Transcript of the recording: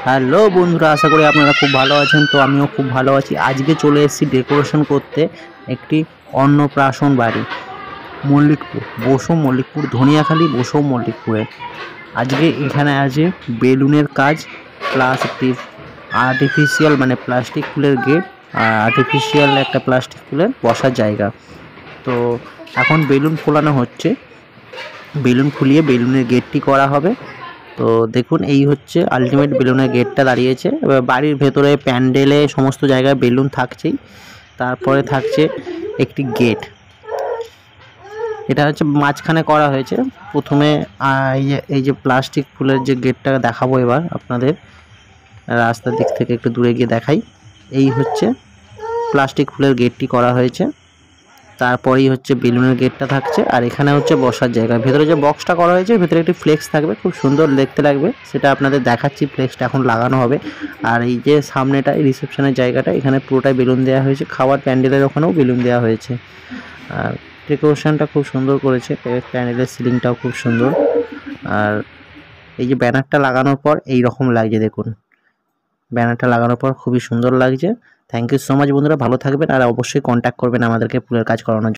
Hello বন্ধুরা, আশা করি আপনারা খুব ভালো আছেন। তো আমিও খুব ভালো আছি। আজকে চলে এসেছি ডেকোরেশন করতে একটি অন্নপ্রাশন বাড়ি, মল্লিকপুর, বসো মল্লিকপুর, ধনিয়াখালী বসো মল্লিকপুরে। আজকে এখানে আছে বেলুনের কাজ প্লাস একটি আর্টিফিশিয়াল মানে প্লাস্টিক ফুলের গেট আর আর্টিফিশিয়াল একটা প্লাস্টিক ফুলের বসার জায়গা। তো এখন বেলুন ফোলানো হচ্ছে, বেলুন ফুলিয়ে বেলুনের গেটটি করা হবে। তো দেখুন, এই হচ্ছে আলটিমেট বেলুনের গেটটা দাঁড়িয়েছে। এবার বাড়ির ভেতরে প্যান্ডেলে সমস্ত জায়গায় বেলুন থাকছেই, তারপরে থাকছে একটি গেট। এটা হচ্ছে মাঝখানে করা হয়েছে প্রথমে। এই যে প্লাস্টিক ফুলের যে গেটটা দেখাবো এবার আপনাদের, রাস্তার দিক থেকে একটু দূরে গিয়ে দেখাই। এই হচ্ছে প্লাস্টিক ফুলের গেটটি করা হয়েছে, তারপরেই হচ্ছে বেলুনের গেটটা থাকছে, আর এখানে হচ্ছে বসার জায়গা। ভেতরে যে বক্সটা করা হয়েছে ভেতরে একটি ফ্লেক্স থাকবে, খুব সুন্দর দেখতে লাগবে, সেটা আপনাদের দেখাচ্ছি। ফ্লেক্সটা এখন লাগানো হবে। আর এই যে সামনেটা রিসেপশনের জায়গাটা, এখানে পুরোটাই বেলুন দেওয়া হয়েছে, খাবার প্যান্ডেলের ওখানেও বেলুন দেওয়া হয়েছে। আর ডেকোরেশনটা খুব সুন্দর করেছে, প্যান্ডেলের সিলিংটাও খুব সুন্দর। আর এই যে ব্যানারটা লাগানোর পর এই রকম লাগছে, দেখুন ব্যানারটা লাগানোর পর খুবই সুন্দর লাগছে। থ্যাংক ইউ সো মাচ বন্ধুরা, ভালো থাকবেন আর অবশ্যই কন্ট্যাক্ট করবেন আমাদেরকে ফুলের কাজ করানোর জন্য।